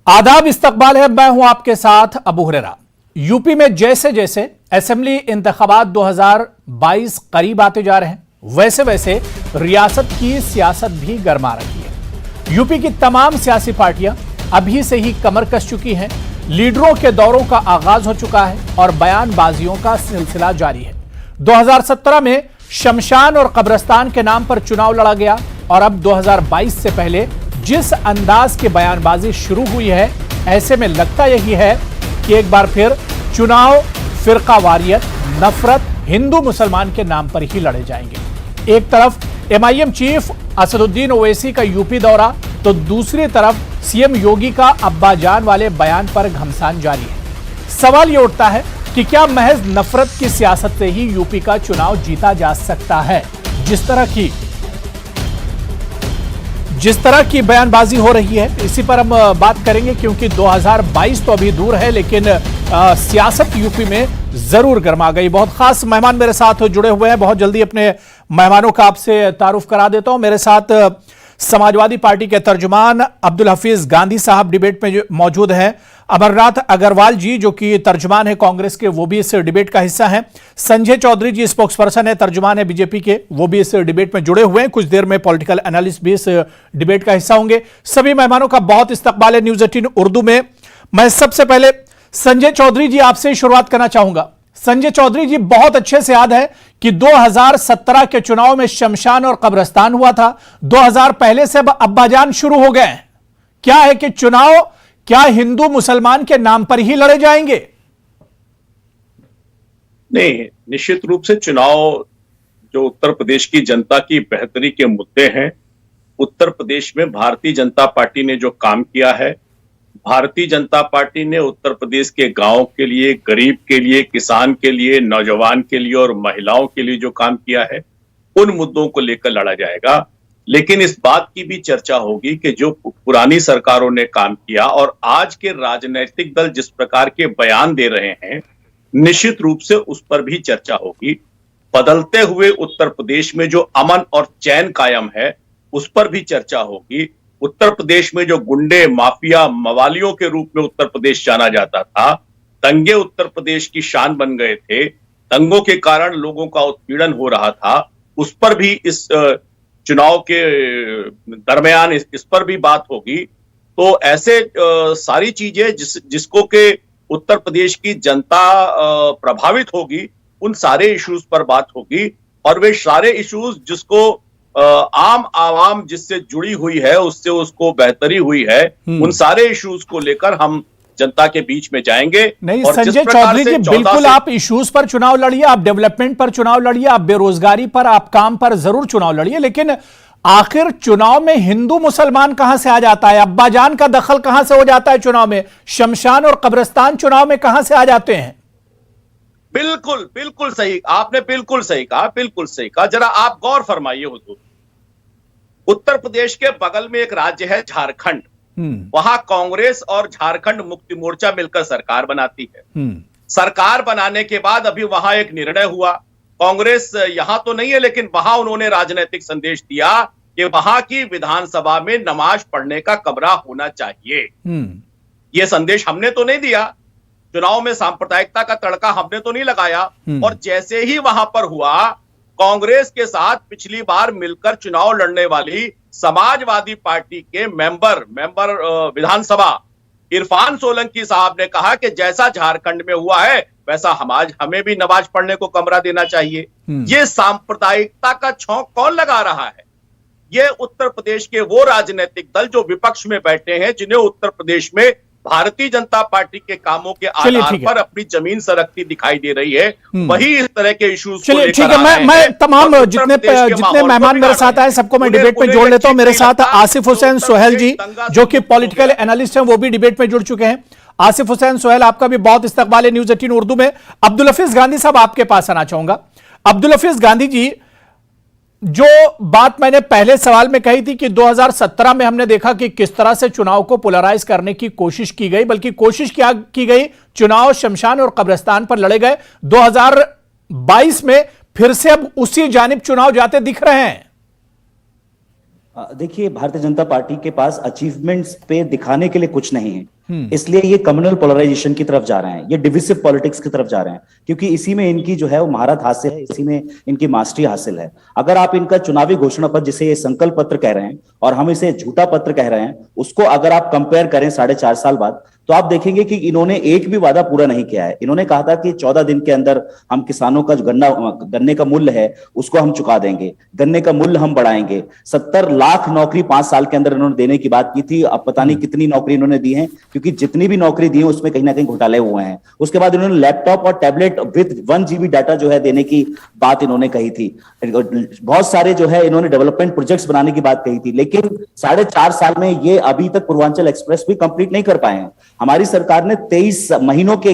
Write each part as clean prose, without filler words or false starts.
आदाब, इस्तकबाल है। मैं हूं आपके साथ अबू हुरैरा। यूपी में जैसे जैसे असेंबली इंतखाबात 2022 करीब आते जा रहे हैं, वैसे वैसे रियासत की सियासत भी गर्मा रही है। यूपी की तमाम सियासी पार्टियां अभी से ही कमर कस चुकी हैं। लीडरों के दौरों का आगाज हो चुका है और बयानबाजियों का सिलसिला जारी है। 2017 में शमशान और कब्रिस्तान के नाम पर चुनाव लड़ा गया और अब 2022 से पहले जिस अंदाज की बयानबाजी शुरू हुई है, ऐसे में लगता यही है कि एक बार फिर चुनाव फिरकावारियत, नफरत, हिंदू मुसलमान के नाम पर ही लड़े जाएंगे। एक तरफ एमआईएम चीफ असदुद्दीन ओवैसी का यूपी दौरा, तो दूसरी तरफ सीएम योगी का अब्बाजान वाले बयान पर घमसान जारी है। सवाल यह उठता है कि क्या महज नफरत की सियासत से ही यूपी का चुनाव जीता जा सकता है? जिस तरह की बयानबाजी हो रही है, इसी पर हम बात करेंगे, क्योंकि 2022 तो अभी दूर है, लेकिन सियासत यूपी में जरूर गर्मा गई। बहुत खास मेहमान मेरे साथ जुड़े हुए हैं। बहुत जल्दी अपने मेहमानों का आपसे तारुफ करा देता हूं। मेरे साथ समाजवादी पार्टी के तर्जुमान अब्दुल हफीज गांधी साहब डिबेट में मौजूद हैं। अमरनाथ अग्रवाल जी, जो कि तर्जुमान है कांग्रेस के, वो भी इस डिबेट का हिस्सा हैं। संजय चौधरी जी स्पोक्स पर्सन है, तर्जुमान है बीजेपी के, वो भी इस डिबेट में जुड़े हुए हैं। कुछ देर में पॉलिटिकल एनालिस्ट भी इस डिबेट का हिस्सा होंगे। सभी मेहमानों का बहुत इस्तकबाल है न्यूज 18 उर्दू में। मैं सबसे पहले संजय चौधरी जी आपसे शुरुआत करना चाहूंगा। संजय चौधरी जी, बहुत अच्छे से याद है कि 2017 के चुनाव में शमशान और कब्रिस्तान हुआ था। 2000 पहले से अब अब्बाजान शुरू हो गए हैं। क्या है कि चुनाव क्या हिंदू मुसलमान के नाम पर ही लड़े जाएंगे? नहीं, निश्चित रूप से चुनाव जो उत्तर प्रदेश की जनता की बेहतरी के मुद्दे हैं, उत्तर प्रदेश में भारतीय जनता पार्टी ने जो काम किया है, भारतीय जनता पार्टी ने उत्तर प्रदेश के गांव के लिए, गरीब के लिए, किसान के लिए, नौजवान के लिए और महिलाओं के लिए जो काम किया है, उन मुद्दों को लेकर लड़ा जाएगा। लेकिन इस बात की भी चर्चा होगी कि जो पुरानी सरकारों ने काम किया और आज के राजनीतिक दल जिस प्रकार के बयान दे रहे हैं, निश्चित रूप से उस पर भी चर्चा होगी। बदलते हुए उत्तर प्रदेश में जो अमन और चैन कायम है, उस पर भी चर्चा होगी। उत्तर प्रदेश में जो गुंडे, माफिया, मवालियों के रूप में उत्तर प्रदेश जाना जाता था, दंगे उत्तर प्रदेश की शान बन गए थे, दंगों के कारण लोगों का उत्पीड़न हो रहा था, उस पर भी इस चुनाव के दरमियान इस पर भी बात होगी। तो ऐसे सारी चीजें जिसको के उत्तर प्रदेश की जनता प्रभावित होगी, उन सारे इश्यूज पर बात होगी। और वे सारे इश्यूज जिसको आम आवाम जिससे जुड़ी हुई है, उससे उसको बेहतरी हुई है, उन सारे इश्यूज को लेकर हम जनता के बीच में जाएंगे। नहीं संजय चौधरी जी, बिल्कुल आप इश्यूज पर चुनाव लड़िए, आप डेवलपमेंट पर चुनाव लड़िए, आप बेरोजगारी पर, आप काम पर जरूर चुनाव लड़िए, लेकिन आखिर चुनाव में हिंदू मुसलमान कहां से आ जाता है? अब्बाजान का दखल कहां से हो जाता है चुनाव में? शमशान और कब्रिस्तान चुनाव में कहां से आ जाते हैं? बिल्कुल बिल्कुल सही, आपने बिल्कुल सही कहा, बिल्कुल सही कहा। जरा आप गौर फरमाइए हुजूर, उत्तर प्रदेश के बगल में एक राज्य है झारखंड। वहां कांग्रेस और झारखंड मुक्ति मोर्चा मिलकर सरकार बनाती है। सरकार बनाने के बाद अभी वहां एक निर्णय हुआ, कांग्रेस यहां तो नहीं है, लेकिन वहां उन्होंने राजनीतिक संदेश दिया कि वहां की विधानसभा में नमाज पढ़ने का कमरा होना चाहिए। यह संदेश हमने तो नहीं दिया, चुनाव में सांप्रदायिकता का तड़का हमने तो नहीं लगाया। और जैसे ही वहां पर हुआ, कांग्रेस के साथ पिछली बार मिलकर चुनाव लड़ने वाली समाजवादी पार्टी के मेंबर विधानसभा इरफान सोलंकी साहब ने कहा कि जैसा झारखंड में हुआ है, वैसा हमें भी नमाज पढ़ने को कमरा देना चाहिए। ये सांप्रदायिकता का छौंक कौन लगा रहा है? ये उत्तर प्रदेश के वो राजनीतिक दल जो विपक्ष में बैठे हैं, जिन्हें उत्तर प्रदेश में भारतीय जनता पार्टी के कामों के आधार पर अपनी जमीन सरकती दिखाई दे रही है, वही इस तरह के इश्यूज को लेकर आ रहे हैं। मैं तमाम जितने मेहमान मेरे साथ आए सबको मैं डिबेट में जोड़ लेता हूं। मेरे साथ आसिफ हुसैन सोहेल जी, जो कि पॉलिटिकल एनालिस्ट हैं, वो भी डिबेट में जुड़ चुके हैं। आसिफ हुसैन सोहेल, आपका भी बहुत इस्तकबाल है न्यूज 18 उर्दू में। अब्दुल हफीज गांधी साहब, आपके पास आना चाहूंगा। अब्दुल हफीज गांधी जी, जो बात मैंने पहले सवाल में कही थी कि 2017 में हमने देखा कि किस तरह से चुनाव को पोलराइज करने की कोशिश की गई, बल्कि कोशिश क्या की गई, चुनाव शमशान और कब्रिस्तान पर लड़े गए। 2022 में फिर से अब उसी जानिब चुनाव जाते दिख रहे हैं। देखिए, भारतीय जनता पार्टी के पास अचीवमेंट्स पे दिखाने के लिए कुछ नहीं है, इसलिए ये कम्युनल पोलराइजेशन की तरफ जा रहे हैं, ये डिविसिव पॉलिटिक्स की तरफ जा रहे हैं, क्योंकि इसी में इनकी जो है वो महारत हासिल है, इसी में इनकी मास्टरी हासिल है। अगर आप इनका चुनावी घोषणा पत्र, जिसे ये संकल्प पत्र कह रहे हैं और हम इसे झूठा पत्र कह रहे हैं, उसको अगर आप कंपेयर करें 4.5 साल बाद, तो आप देखेंगे कि इन्होंने एक भी वादा पूरा नहीं किया है। इन्होंने कहा था कि 14 दिन के अंदर हम किसानों का जो गन्ने का मूल्य है उसको हम चुका देंगे, गन्ने का मूल्य हम बढ़ाएंगे। 70 लाख नौकरी 5 साल के अंदर इन्होंने देने की बात की थी। अब पता नहीं कितनी नौकरी इन्होंने दी है, क्योंकि जितनी भी नौकरी दी है उसमें कहीं ना कहीं घोटाले हुए हैं। उसके बाद इन्होंने लैपटॉप और टैबलेट विद 1 GB डाटा जो है देने की बात इन्होंने कही थी। बहुत सारे जो है इन्होंने डेवलपमेंट प्रोजेक्ट्स बनाने की बात कही थी, लेकिन 4.5 साल में ये अभी तक पूर्वांचल एक्सप्रेस भी कंप्लीट नहीं कर पाए हैं। हमारी सरकार ने 23 महीनों के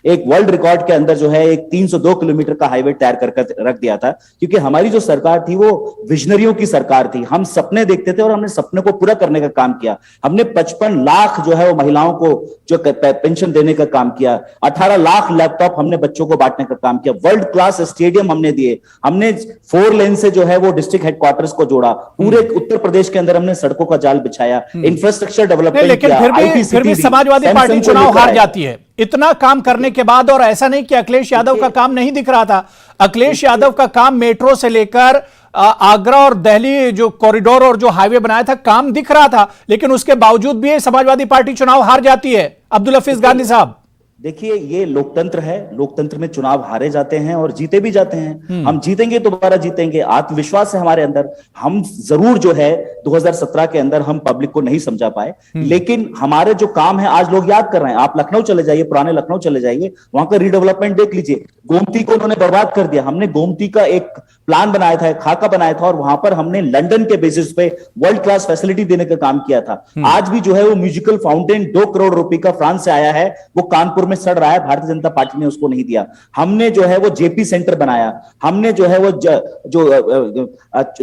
एक वर्ल्ड रिकॉर्ड के अंदर जो है एक 302 किलोमीटर का हाईवे तैयार कर रख दिया था, क्योंकि हमारी जो सरकार थी वो विजनरियों की सरकार थी। हम सपने देखते थे और हमने सपने को पूरा करने का काम किया। हमने 55 लाख जो है वो महिलाओं को जो पेंशन देने का काम किया, 18 लाख लैपटॉप हमने बच्चों को बांटने का काम किया, वर्ल्ड क्लास स्टेडियम हमने दिए, हमने 4 लेन से जो है वो डिस्ट्रिक्ट हेडक्वार्टर्स को जोड़ा, पूरे उत्तर प्रदेश के अंदर हमने सड़कों का जाल बिछाया, इंफ्रास्ट्रक्चर डेवलपमेंट लेकिन फिर भी समाजवादी पार्टी चुनाव हार जाती है इतना काम करने के बाद। और ऐसा नहीं कि अखिलेश यादव का काम नहीं दिख रहा था, अखिलेश यादव का काम मेट्रो से लेकर आगरा और दिल्ली जो कॉरिडोर और जो हाईवे बनाया था काम दिख रहा था, लेकिन उसके बावजूद भी समाजवादी पार्टी चुनाव हार जाती है। अब्दुल हफीज गांधी साहब, देखिए, ये लोकतंत्र है, लोकतंत्र में चुनाव हारे जाते हैं और जीते भी जाते हैं। हम जीतेंगे, दोबारा जीतेंगे, आत्मविश्वास है हमारे अंदर। हम जरूर जो है 2017 के अंदर हम पब्लिक को नहीं समझा पाए, लेकिन हमारे जो काम है आज लोग याद कर रहे हैं। आप लखनऊ चले जाइए, पुराने लखनऊ चले जाइए, वहां का रीडेवलपमेंट देख लीजिए। गोमती को उन्होंने बर्बाद कर दिया। हमने गोमती का एक प्लान बनाया था, एक खाका बनाया था, और वहां पर हमने लंदन के बेसिस पे वर्ल्ड क्लास फैसिलिटी देने का काम किया था। आज भी जो है वो म्यूजिकल फाउंटेन 2 करोड़ रुपए का फ्रांस से आया है, वो कानपुर में सड़ रहा है, भारतीय जनता पार्टी ने उसको नहीं दिया। हमने जो है वो जेपी सेंटर बनाया, हमने जो है वो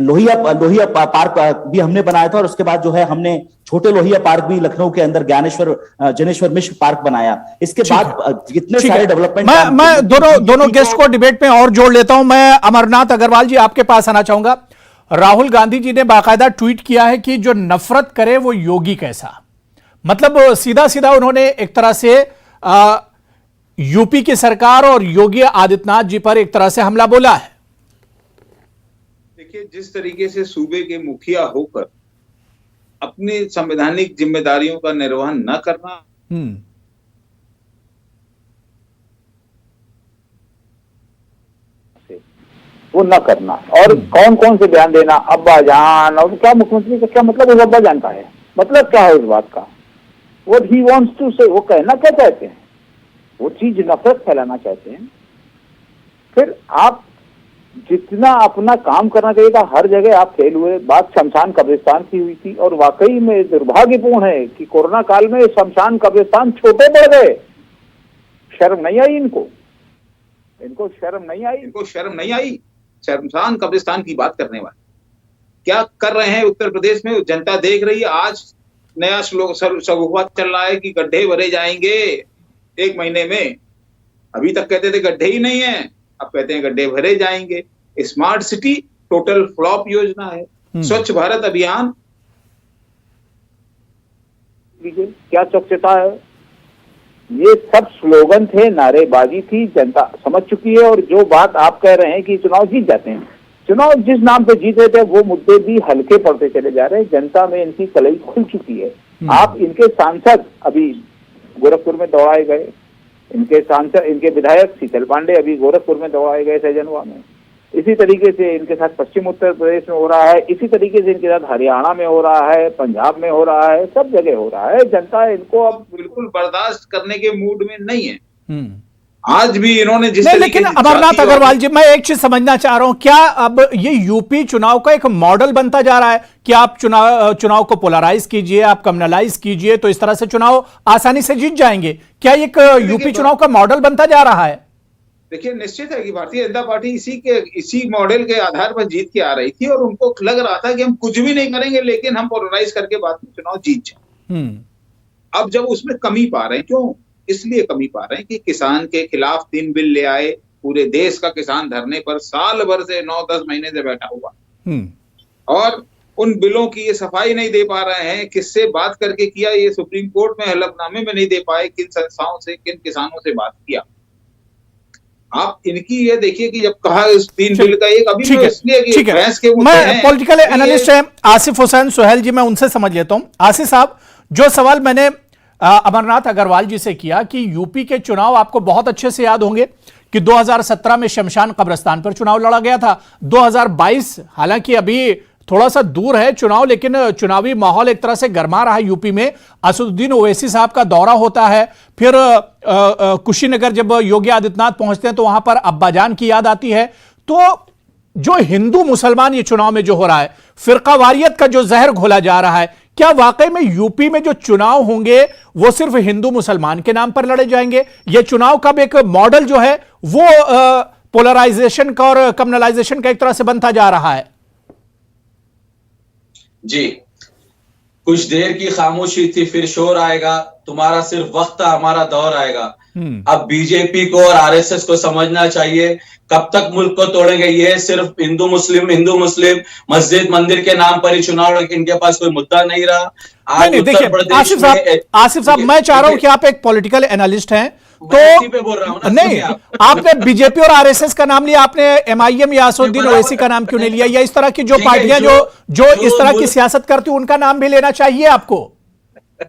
लोहिया पार्क भी हमने बनाया था, और उसके बाद जो है हमने छोटे लोहिया पार्क भी लखनऊ के अंदर जनेश्वर मिश्र पार्क बनाया। इसके बाद इतने सारे डेवलपमेंट। मैं दोनों गेस्ट को डिबेट में और जोड़ लेता हूं। मैं अमरनाथ अग्रवाल जी आपके पास आना चाहूंगा। राहुल गांधी जी ने बाकायदा ट्वीट किया है कि जो नफरत करे वो योगी कैसा, मतलब सीधा सीधा उन्होंने एक तरह से यूपी की सरकार और योगी आदित्यनाथ जी पर एक तरह से हमला बोला है। देखिए, जिस तरीके से सूबे के मुखिया होकर अपनी संवैधानिक जिम्मेदारियों का निर्वहन न करना, वो न करना, और कौन कौन से बयान देना, अब्बा जान, और क्या मुख्यमंत्री का क्या मतलब, वो अब्बा जानता है मतलब क्या है उस बात का। व्हाट ही वांट्स टू से, वो कहना क्या चाहते हैं, वो चीज नफरत फैलाना चाहते हैं। फिर आप जितना अपना काम करना चाहिए था हर जगह आप फेल हुए। बात शमशान कब्रिस्तान की हुई थी, और वाकई में दुर्भाग्यपूर्ण है कि कोरोना काल में शमशान कब्रिस्तान छोटे पड़ गए। शर्म नहीं आई इनको शर्म नहीं आई शमशान कब्रिस्तान की बात करने वाले क्या कर रहे हैं उत्तर प्रदेश में, जनता देख रही है। आज नया शगुफा चल रहा है कि गड्ढे भरे जाएंगे 1 महीने में। अभी तक कहते थे गड्ढे ही नहीं है, अब कहते हैं गड्ढे भरे जाएंगे। स्मार्ट सिटी टोटल फ्लॉप योजना है। स्वच्छ भारत अभियान, क्या स्वच्छता है, ये सब स्लोगन थे, नारेबाजी थी, जनता समझ चुकी है। और जो बात आप कह रहे हैं कि चुनाव जीत जाते हैं, चुनाव जिस नाम पे जीत रहे थे वो मुद्दे भी हल्के पड़ते चले जा रहे हैं। जनता में इनकी कलई खुल चुकी है। आप इनके सांसद अभी गोरखपुर में दौड़ाए गए, इनके विधायक शीतल पांडे अभी गोरखपुर में दौड़ाए गए सहजनवा में। इसी तरीके से इनके साथ पश्चिम उत्तर प्रदेश में हो रहा है, इसी तरीके से इनके साथ हरियाणा में हो रहा है, पंजाब में हो रहा है, सब जगह हो रहा है। जनता इनको अब बिल्कुल बर्दाश्त करने के मूड में नहीं है। आज भी इन्होंने जिस लेकिन अमरनाथ अग्रवाल जी, मैं एक चीज समझना चाह रहा हूं, क्या अब ये यूपी चुनाव का एक मॉडल बनता जा रहा है कि आप चुनाव को पोलराइज कीजिए, आप कम्युनलाइज कीजिए, तो इस तरह से चुनाव आसानी से जीत जाएंगे? क्या एक यूपी चुनाव का मॉडल बनता जा रहा है? देखिए, निश्चित है कि भारतीय जनता पार्टी इसी मॉडल के आधार पर जीत के आ रही थी, और उनको लग रहा था कि हम कुछ भी नहीं करेंगे लेकिन हम पोलराइज करके बाद में चुनाव जीत जाए। अब जब उसमें कमी पा रहे हैं, क्यों इसलिए कमी पा रहे हैं कि किसान के खिलाफ 3 बिल ले आए। पूरे देश का किसान धरने पर साल भर से 9-10 महीने से बैठा हुआ, और उन बिलों की ये सफाई नहीं दे पा रहे हैं, किससे बात करके किया ये सुप्रीम कोर्ट में हलफनामे में नहीं दे पाए, किन संस्थाओं से, किन किसानों से बात किया। आप इनकी ये देखिए कि जब कहा इस 3 बिल का एक अभी मैं इसलिए कि बहस के मुद्दे हैं। मैं पॉलिटिकल एनालिस्ट है आसिफ हुसैन सुहेल जी, मैं उनसे समझ लेता हूं। आसिफ साहब, जो सवाल मैंने अमरनाथ अग्रवाल जी से किया कि यूपी के चुनाव आपको बहुत अच्छे से याद होंगे कि 2017 में शमशान कब्रिस्तान पर चुनाव लड़ा गया था। 2022 हालांकि अभी थोड़ा सा दूर है चुनाव, लेकिन चुनावी माहौल एक तरह से गर्मा रहा है यूपी में। असदुद्दीन ओवैसी साहब का दौरा होता है, फिर कुशीनगर जब योगी आदित्यनाथ पहुंचते हैं तो वहां पर अब्बाजान की याद आती है। तो जो हिंदू मुसलमान ये चुनाव में जो हो रहा है, फिरकावारियत का जो जहर घोला जा रहा है, क्या वाकई में यूपी में जो चुनाव होंगे वो सिर्फ हिंदू मुसलमान के नाम पर लड़े जाएंगे? ये चुनाव का एक मॉडल जो है वो पोलराइजेशन का और कम्युनलाइजेशन का एक तरह से बनता जा रहा है? जी, कुछ देर की खामोशी थी, फिर शोर आएगा, तुम्हारा सिर्फ वक्त हमारा दौर आएगा। अब बीजेपी को और आरएसएस को समझना चाहिए, कब तक मुल्क को तोड़ेंगे। ये सिर्फ हिंदू मुस्लिम मस्जिद मंदिर के नाम पर ही चुनाव, इनके पास कोई मुद्दा नहीं रहा। आज उत्तर प्रदेश में आसिफ साहब, मैं चाह रहा हूं कि आप एक पॉलिटिकल एनालिस्ट हैं, तो बोल रहा हूं ना, नहीं, आपने बीजेपी और आरएसएस का नाम लिया, आपने एमआईएम या असदुद्दीन ओवैसी का नाम क्यों नहीं लिया? या इस तरह की जो पार्टियां जो इस तरह की सियासत करती उनका नाम भी लेना चाहिए आपको?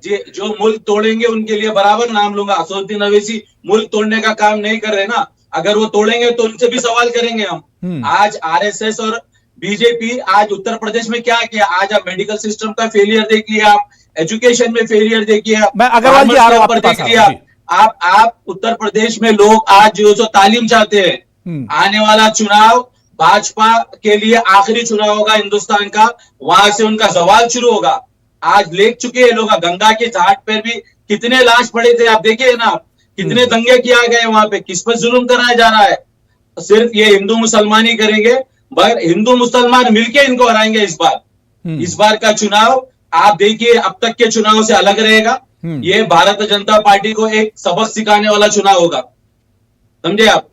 जो मुल्क तोड़ेंगे उनके लिए बराबर नाम लूंगा। असदुद्दीन ओवैसी मुल्क तोड़ने का काम नहीं कर रहे ना, अगर वो तोड़ेंगे तो उनसे भी सवाल करेंगे हम। आज आरएसएस और बीजेपी आज उत्तर प्रदेश में क्या किया? आज आप मेडिकल सिस्टम का फेलियर देखिए, आप एजुकेशन में फेलियर देखिए, मैं अग्रवाल जी आ रहा हूं देख लिया आप उत्तर प्रदेश में लोग आज जो तालीम चाहते हैं, आने वाला चुनाव भाजपा के लिए आखिरी चुनाव होगा हिंदुस्तान का, वहां से उनका सवाल शुरू होगा। आज लेख चुके हैं लोग, गंगा के घाट पर भी कितने लाश पड़े थे, आप देखिए ना, कितने दंगे किया गए वहां पे, किस पर जुल्म कराया जा रहा है। सिर्फ ये हिंदू मुसलमान ही करेंगे, मगर हिंदू मुसलमान मिलके इनको हराएंगे इस बार। इस बार का चुनाव आप देखिए अब तक के चुनाव से अलग रहेगा। ये भारतीय जनता पार्टी को एक सबक सिखाने वाला चुनाव होगा, समझे आप?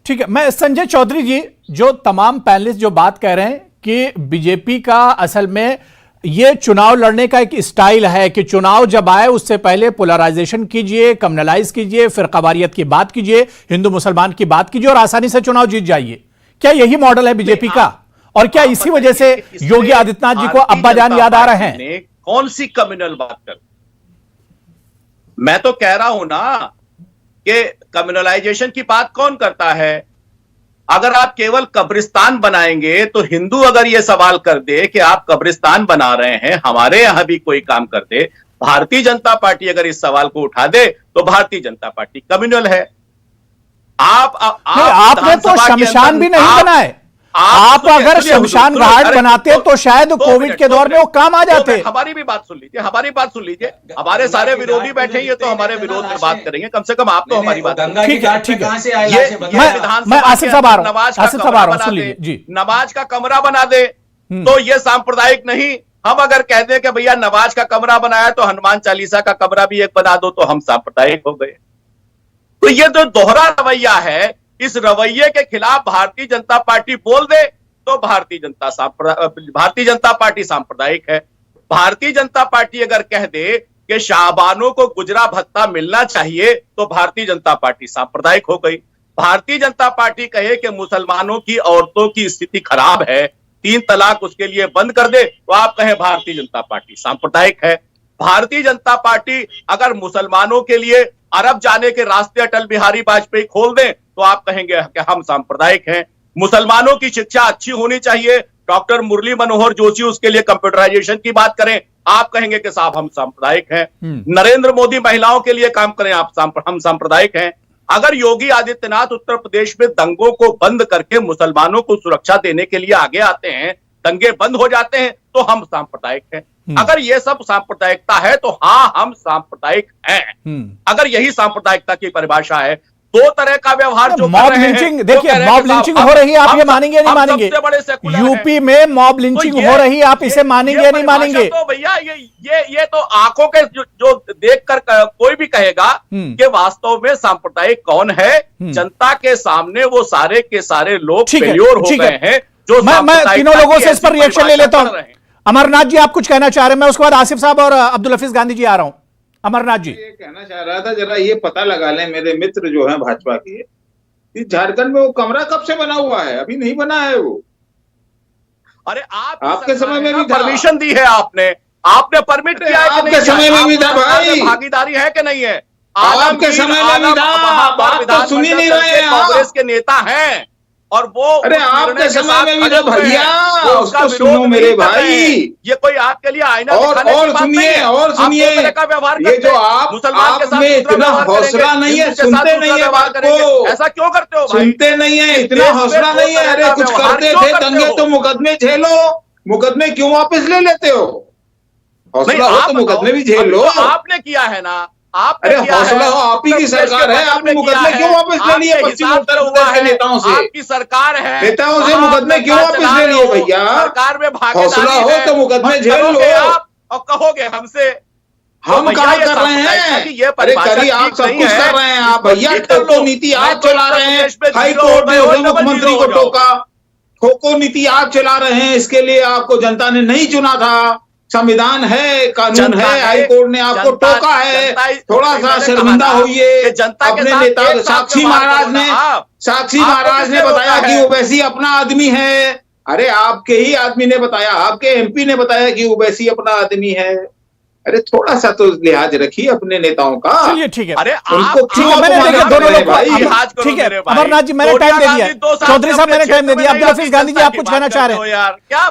ठीक है, मैं संजय चौधरी जी, जो तमाम पैनलिस्ट जो बात कह रहे हैं कि बीजेपी का असल में ये चुनाव लड़ने का एक स्टाइल है कि चुनाव जब आए उससे पहले पोलराइजेशन कीजिए, कम्युनलाइज कीजिए, फिरकावारियत की बात कीजिए, हिंदू मुसलमान की बात कीजिए और आसानी से चुनाव जीत जाइए। क्या यही मॉडल है बीजेपी का? और क्या इसी वजह से योगी आदित्यनाथ जी को अब्बाजान याद आ रहे हैं? कौन सी कम्युनल बात कर, मैं तो कह रहा हूं ना कि कम्युनलाइजेशन की बात कौन करता है? अगर आप केवल कब्रिस्तान बनाएंगे तो हिंदू अगर ये सवाल कर दे कि आप कब्रिस्तान बना रहे हैं, हमारे यहां भी कोई काम कर दे, भारतीय जनता पार्टी अगर इस सवाल को उठा दे तो भारतीय जनता पार्टी कम्युनल है। आपने तो शमशान भी नहीं बनाए। आप अगर शमशान घाट बनाते तो शायद कोविड के दौर में वो काम आ जाते। हमारी भी बात सुन लीजिए, हमारे सारे विरोधी बैठे, ये तो हमारे विरोध में बात करेंगे, कम से कम आप तो हमारी बात। ठीक है, मैं आसिफ साहब आ रहा हूं, सुन लीजिए जी। नमाज का कमरा बना दे तो ये सांप्रदायिक नहीं। हम अगर कह दें कि भैया नमाज का कमरा बनाया तो हनुमान चालीसा का कमरा भी एक बना दो, तो हम सांप्रदायिक हो गए। तो ये जो दोहरा रवैया है, इस रवैये के खिलाफ भारतीय जनता पार्टी बोल दे तो भारतीय जनता पार्टी सांप्रदायिक है। भारतीय जनता पार्टी अगर कह दे कि शाहबानों को गुजरा भत्ता मिलना चाहिए तो भारतीय जनता पार्टी सांप्रदायिक हो गई। भारतीय जनता पार्टी कहे कि मुसलमानों की औरतों की स्थिति खराब है, 3 तलाक उसके लिए बंद कर दे, तो आप कहें भारतीय जनता पार्टी सांप्रदायिक है। भारतीय जनता पार्टी अगर मुसलमानों के लिए अरब जाने के रास्ते अटल बिहारी वाजपेयी खोल दें तो आप कहेंगे कि हम सांप्रदायिक हैं। मुसलमानों की शिक्षा अच्छी होनी चाहिए, डॉक्टर मुरली मनोहर जोशी उसके लिए कंप्यूटराइजेशन की बात करें, आप कहेंगे कि साहब हम सांप्रदायिक हैं। नरेंद्र मोदी महिलाओं के लिए काम करें, हम सांप्रदायिक हैं। अगर योगी आदित्यनाथ उत्तर प्रदेश में दंगों को बंद करके मुसलमानों को सुरक्षा देने के लिए आगे आते हैं, दंगे बंद हो जाते हैं, तो हम सांप्रदायिक हैं। अगर ये सब सांप्रदायिकता है तो हाँ, हम सांप्रदायिक हैं। अगर यही सांप्रदायिकता की परिभाषा है, 2 तरह का व्यवहार जो मॉब लिंचिंग, देखिए मॉब लिंचिंग हो रही है, आप ये मानेंगे या नहीं मानेंगे? यूपी में मॉब लिंचिंग हो रही है, आप इसे मानेंगे या नहीं मानेंगे? तो भैया ये तो आंखों के जो देखकर कोई भी कहेगा कि वास्तव में सांप्रदायिक कौन है। जनता के सामने वो सारे के सारे लोग फेल्योर हो गए हैं। जो मैं तीनों लोगों से इस पर रिएक्शन ले लेता हूं। अमरनाथ जी आप कुछ कहना चाह रहे हैं, मैं उसके बाद आसिफ साहब और अब्दुल हफीज गांधी जी आ रहा हूं। अमरनाथ जी, ये कहना चाह रहा था, जरा ये पता लगा लें मेरे मित्र जो हैं भाजपा के, कि झारखंड में वो कमरा कब से बना हुआ है? अभी नहीं बना है वो। अरे आपके समय में भी था। परमिशन दी है आपने परमिट किया है कि नहीं? आपके समय में भी था भाई। भागीदारी है कि नहीं है? आपके समय में भी था। बात तो सुन ही नहीं रहे हैं। कांग्रेस के नेता हैं और वो, अरे आपके समय में भी था भैया, उसको सुनो मेरे भाई। ये कोई आपके लिए आईना और सुनिए, ये जो आप में इतना हौसला नहीं है, सुनते नहीं है बात को। ऐसा क्यों करते हो भाई? सुनते नहीं है, इतना हौसला नहीं है। अरे कुछ करते थे दंगे तो मुकदमे झेलो, मुकदमे क्यों वापस ले लेते हो? हौसला हो तो मुकदमे भी झेल लो। आपने किया है ना, अरे हौसला हो, आप ही की सरकार है, आपने मुकदमे क्यों वापस ले लिए पश्चिम उत्तर प्रदेश के नेताओं से? आपकी सरकार है, नेताओं से मुकदमे क्यों वापस ले लिए भैया? सरकार में हौसला हो तो मुकदमे झेल लो। और कहोगे हमसे हम कहाँ कर रहे हैं? अरे करिए, आप सब कुछ कर रहे हैं। आप भैया ठोको नीति आप चला रहे हैं। हाई कोर्ट ने उसे मुख्यमंत्री को टोका, ठोको नीति आप चला रहे हैं। इसके लिए आपको जनता ने नहीं चुना था। संविधान है, कानून है, हाई कोर्ट ने आपको टोका है। थोड़ा सा शर्मिंदा होइए। अपने नेता साक्षी महाराज ने बताया कि ओवैसी अपना आदमी है। अरे आपके ही आदमी ने बताया, आपके एमपी ने बताया कि ओवैसी अपना आदमी है। अरे थोड़ा सा तो लिहाज रखिए अपने नेताओं का। चलिए ठीक है, अरे उनको क्यों दोनों लोग भाई? ठीक है, अमरनाथ जी मैंने टाइम दे दिया, चौधरी साहब मैंने टाइम दे दिया। अब्दुल हफीज गांधी जी आप कुछ कहना चाह रहे हैं?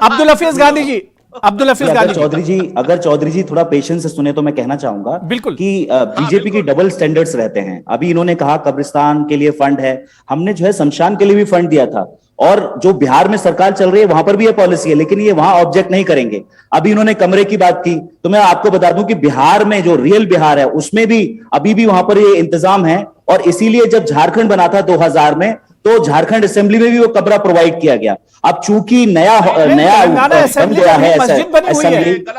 अब्दुल हफीज गांधी जी, अगर चौधरी जी थोड़ा पेशेंस से सुने तो मैं कहना चाहूंगा बिल्कुल कि बीजेपी की डबल स्टैंडर्ड्स रहते हैं। अभी इन्होंने कहा कब्रिस्तान के लिए फंड है, हमने जो है शमशान के लिए भी फंड दिया था। और जो बिहार में सरकार चल रही है वहां पर भी ये पॉलिसी है, लेकिन ये वहां ऑब्जेक्ट नहीं करेंगे। अभी इन्होंने कमरे की बात की, तो मैं आपको बता दूं कि बिहार में जो रियल बिहार है उसमें भी अभी भी वहां पर ये इंतजाम है। और इसीलिए जब झारखंड बना था 2000 में, तो झारखंड असेंबली में भी वो कमरा प्रोवाइड किया गया। अब चूंकि नया बन गया है असेंबली,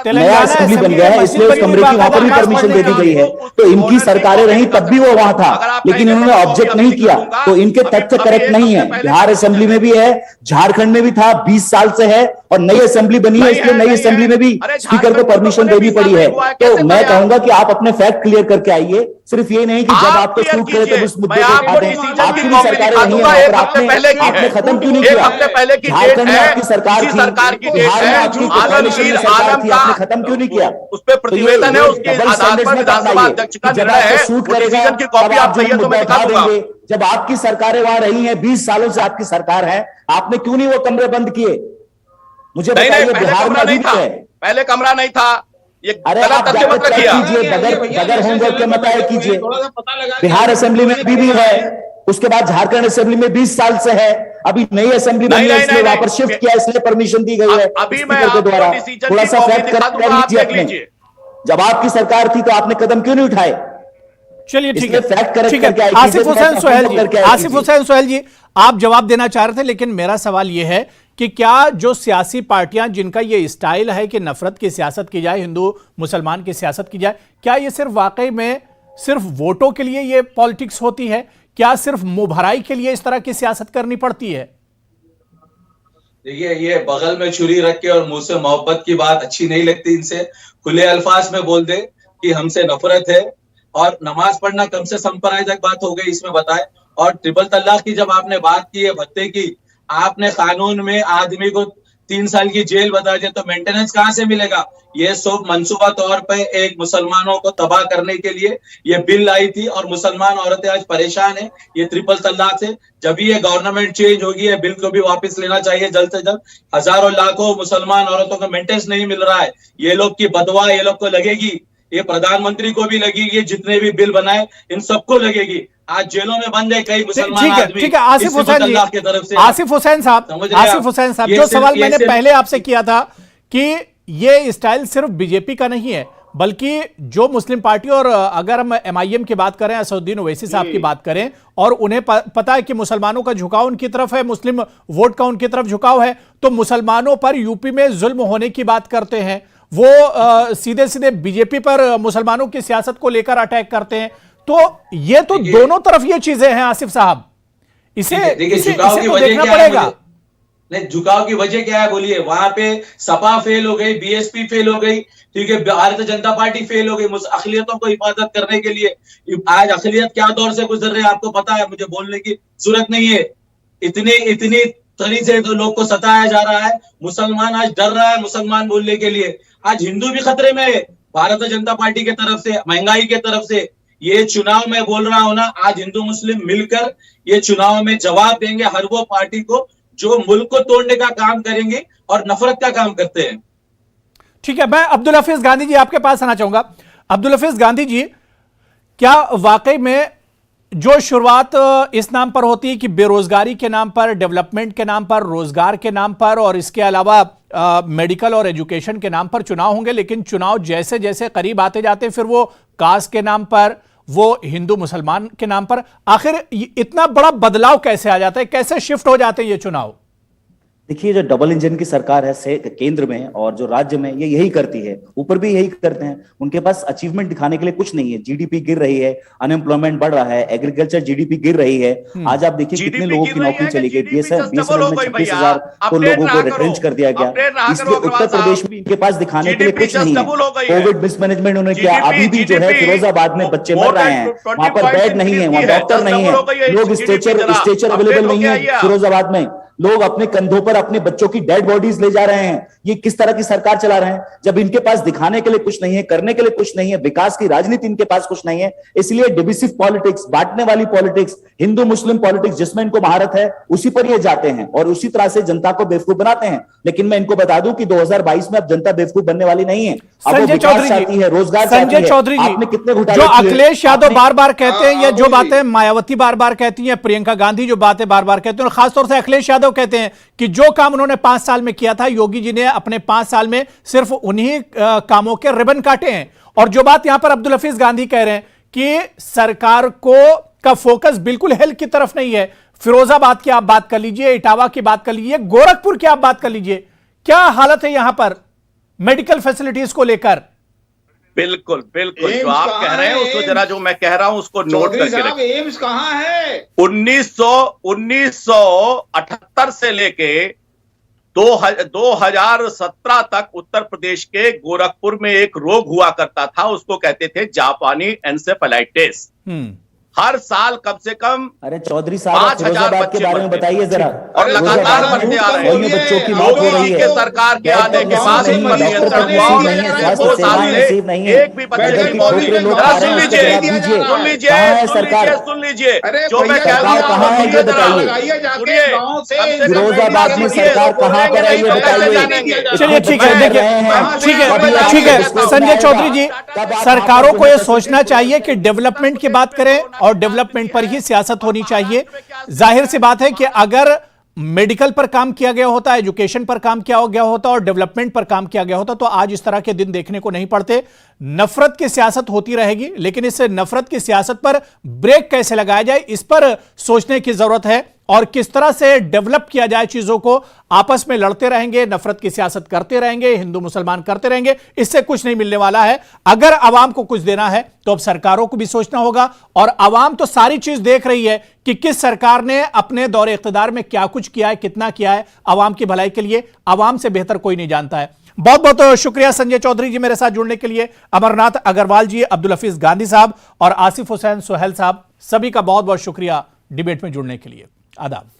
नया असेंबली बन गया है, इसलिए उस कमरे की वहां पर भी परमिशन दे दी गई है। तो इनकी सरकारें रही तब भी वो वहां था, लेकिन इन्होंने ऑब्जेक्ट नहीं किया। तो इनके तथ्य करेक्ट नहीं है। बिहार असेंबली में भी है, झारखंड में भी था, 20 साल से है, और नई असेंबली बनी है, इसलिए नई असेंबली में भी स्पीकर को परमिशन देनी पड़ी है। तो मैं कहूंगा कि आप अपने फैक्ट क्लियर करके आइए, सिर्फ ये नहीं कि जब आपको शूट करे तो उस मुद्दे को उठा दें। आपकी भी सरकारें नहीं है, आपने खत्म क्यों नहीं किया? झारखंड में आपकी सरकार थी, बिहार में आपकी कोalition में सरकार थी, आपने खत्म क्यों नहीं किया? उस पे प्रतिवेदन है, उसके आधार पर विधानसभा अध्यक्ष का निर्णय है। शूट करेगा की कॉपी आप चाहिए तो मैं दिखा दूंगा। जब आपकी सरकारें वहां रही हैं, 20 सालों से आपकी सरकार है, आपने क्यों नहीं वो कमरे बंद किए? मुझे बताइए। बिहार में अभी है, पहले कमरा नहीं था। ये अरे आप जाकर चेक कीजिए, बगैर होमवर्क के मत आए कीजिए। बिहार असेंबली में भी है, उसके बाद झारखंड असेंबली में 20 साल से है, अभी नई असेंबली बनी है, इसलिए वहां पर शिफ्ट किया, इसलिए परमिशन दी गई है अभी मैं के द्वारा। थोड़ा सा फैक्ट कर लीजिए अपने। जब आपकी सरकार थी तो आपने कदम क्यों नहीं उठाए? चलिए ठीक है, फैक्ट करेक्ट ठीक है। करके आसिफ हुसैन सोहेल जी आप जवाब देना चाह रहे थे, लेकिन मेरा सवाल यह है कि क्या जो सियासी पार्टियां जिनका ये स्टाइल है कि नफरत की सियासत की जाए, हिंदू मुसलमान की सियासत की जाए, क्या ये सिर्फ वाकई में सिर्फ वोटों के लिए ये पॉलिटिक्स होती है? क्या सिर्फ मुंहभराई के लिए इस तरह की सियासत करनी पड़ती है? देखिए, ये बगल में छुरी रख के और मुंह से मोहब्बत की बात अच्छी नहीं लगती इनसे। खुले अल्फाज में बोल दे कि हमसे नफरत है, और नमाज पढ़ना कम से सांप्रदायिक बात हो गई इसमें बताए। और ट्रिपल तलाक की जब आपने बात की है, भत्ते की, आपने कानून में आदमी को 3 साल की जेल बता दिया, तो मेंटेनेंस कहां से मिलेगा? ये सब मंसूबा तौर पे एक मुसलमानों को तबाह करने के लिए ये बिल आई थी, और मुसलमान औरतें आज परेशान है ये ट्रिपल तलाक से। जब ये गवर्नमेंट चेंज होगी, ये बिल को भी वापस लेना चाहिए जल्द से जल्द। हजारों लाखों मुसलमान औरतों को मेंटेनेंस नहीं मिल रहा है, ये लोग की बदवा ये लोग को लगेगी, ये प्रधानमंत्री को भी लगेगी, जितने भी बिल बनाए इन सबको लगेगी। आज जेलों में बंद है कई मुसलमान आदमी। ठीक है आसिफ हुसैन जी, आसिफ हुसैन साहब, जो सवाल मैंने पहले आपसे किया था कि ये स्टाइल सिर्फ बीजेपी का नहीं है, बल्कि जो मुस्लिम पार्टी, और अगर हम एमआईएम की बात करें, असदुद्दीन ओवैसी साहब की बात करें, और उन्हें पता है कि मुसलमानों का झुकाव उनकी तरफ है, मुस्लिम वोट का उनकी तरफ झुकाव है, तो मुसलमानों पर यूपी में जुल्म होने की बात करते हैं। वो सीधे सीधे बीजेपी पर मुसलमानों की सियासत को लेकर अटैक करते हैं। तो ये तो दोनों तरफ ये चीजें हैं आसिफ साहब, इसे तो देखना पड़ेगा। नहीं, झुकाव की वजह क्या है बोलिए? वहां पे सपा फेल हो गई, बीएसपी फेल हो गई, ठीक है, भारतीय जनता पार्टी फेल हो गई अखिलियतों को हिफाजत करने के लिए। आज अखिलियत क्या दौर से गुजर रहे हैं आपको पता है, मुझे बोलने की जरूरत नहीं है। इतनी तरीके से तो लोग को सताया जा रहा है, मुसलमान आज डर रहा है मुसलमान बोलने के लिए। आज हिंदू भी खतरे में है भारतीय जनता पार्टी के तरफ से, महंगाई के तरफ से। ये चुनाव में बोल रहा हूं ना, आज हिंदू मुस्लिम मिलकर ये चुनाव में जवाब देंगे हर वो पार्टी को जो मुल्क को तोड़ने का काम करेंगे और नफरत का काम करते हैं। ठीक है, मैं अब्दुल हफीज गांधी जी आपके पास आना चाहूंगा। अब्दुल हफीज गांधी जी, क्या वाकई में जो शुरुआत इस नाम पर होती है कि बेरोजगारी के नाम पर, डेवलपमेंट के नाम पर, रोजगार के नाम पर और इसके अलावा मेडिकल और एजुकेशन के नाम पर चुनाव होंगे, लेकिन चुनाव जैसे जैसे करीब आते जाते हैं फिर वो कास्ट के नाम पर, वो हिंदू मुसलमान के नाम पर, आखिर इतना बड़ा बदलाव कैसे आ जाता है, कैसे शिफ्ट हो जाते हैं ये चुनाव? देखिए, जो डबल इंजन की सरकार है केंद्र में और जो राज्य में, ये यही करती है, ऊपर भी यही करते हैं। उनके पास अचीवमेंट दिखाने के लिए कुछ नहीं है। जीडीपी गिर रही है, अनएम्प्लॉयमेंट बढ़ रहा है, एग्रीकल्चर जीडीपी गिर रही है। आज आप देखिए कितने लोगों की नौकरी चली गई। 20 में 26,000 को लोगों को रिट्रेंच कर दिया गया। इसलिए उत्तर प्रदेश में इनके पास दिखाने के लिए कुछ नहीं है। कोविड मिसमैनेजमेंट उन्होंने किया। अभी भी जो है फिरोजाबाद में बच्चे मर रहे हैं, वहां पर बेड नहीं है, वहां डॉक्टर नहीं है, लोग स्ट्रेचर अवेलेबल नहीं है फिरोजाबाद में। लोग अपने कंधों पर अपने बच्चों की डेड बॉडीज ले जा रहे हैं। ये किस तरह की सरकार चला रहे हैं जब इनके पास दिखाने के लिए कुछ नहीं है, करने के लिए कुछ नहीं है, विकास की राजनीति इनके पास कुछ नहीं है। इसलिए डिविसिव पॉलिटिक्स, बांटने वाली पॉलिटिक्स, हिंदू मुस्लिम पॉलिटिक्स जिसमें इनको महारत है, उसी पर ये जाते हैं और उसी तरह से जनता को बेवकूफ बनाते हैं। लेकिन मैं इनको बता दूं कि 2022 में अब जनता बेवकूफ बनने वाली नहीं है। संजय चौधरी चाहती है, रोजगार संजय चौधरी जी, कितने घोटाले जो अखिलेश यादव बार बार कहते हैं, या जो बातें मायावती बार बार कहती हैं, प्रियंका गांधी जो बातें बार बार कहते हैं, और खासतौर से अखिलेश यादव कहते हैं कि जो काम उन्होंने 5 साल में किया था, योगी जी ने अपने 5 साल में सिर्फ उन्हीं कामों के रिबन काटे हैं। और जो बात यहां पर अब्दुल हफीज गांधी कह रहे हैं कि सरकार का फोकस बिल्कुल हेल्थ की तरफ नहीं है। फिरोजाबाद की आप बात कर लीजिए, इटावा की बात कर लीजिए, गोरखपुर की आप बात कर लीजिए, क्या हालत है यहां पर मेडिकल फैसिलिटीज को लेकर? बिल्कुल बिल्कुल, जो आप कह रहे हैं उसको जरा, जो मैं कह रहा हूं उसको नोट करके रखिए। एम्स कहां है? 1978 से लेके 2017 तक उत्तर प्रदेश के गोरखपुर में एक रोग हुआ करता था, उसको कहते थे जापानी एन्सेफेलाइटिस। हर साल कम से कम, अरे चौधरी साहब, फिरोजाबाद के बारे में बताइए जरा। और लगातार बढ़ते आ रहे हैं। बच्चों की मौत हो रही है। सरकार के आने के बाद एक भी बच्चे की मौत सुन लीजिए, जो मैं कह रहा हूं कहाँ है ये बताइए। फिरोजाबाद में सरकार कहाँ पर है ये बताइए। चलिए ठीक है, देखिए ठीक है संजय चौधरी जी, सरकारों को यह सोचना चाहिए कि डेवलपमेंट की बात करें और डेवलपमेंट पर ही सियासत होनी चाहिए। जाहिर सी बात है कि अगर मेडिकल पर काम किया गया होता, एजुकेशन पर काम किया गया होता और डेवलपमेंट पर काम किया गया होता तो आज इस तरह के दिन देखने को नहीं पड़ते। नफरत की सियासत होती रहेगी, लेकिन इस नफरत की सियासत पर ब्रेक कैसे लगाया जाए, इस पर सोचने की जरूरत है। और किस तरह से डेवलप किया जाए चीजों को, आपस में लड़ते रहेंगे, नफरत की सियासत करते रहेंगे, हिंदू मुसलमान करते रहेंगे, इससे कुछ नहीं मिलने वाला है। अगर आवाम को कुछ देना है तो अब सरकारों को भी सोचना होगा। और आवाम तो सारी चीज देख रही है कि किस सरकार ने अपने दौरे इख्तिदार में क्या कुछ किया है, कितना किया है आवाम की भलाई के लिए। आवाम से बेहतर कोई नहीं जानता है। बहुत बहुत शुक्रिया संजय चौधरी जी मेरे साथ जुड़ने के लिए, अमरनाथ अग्रवाल जी, अब्दुल हफीज गांधी साहब और आसिफ हुसैन सुहेल साहब, सभी का बहुत बहुत शुक्रिया डिबेट में जुड़ने के लिए। आदाब।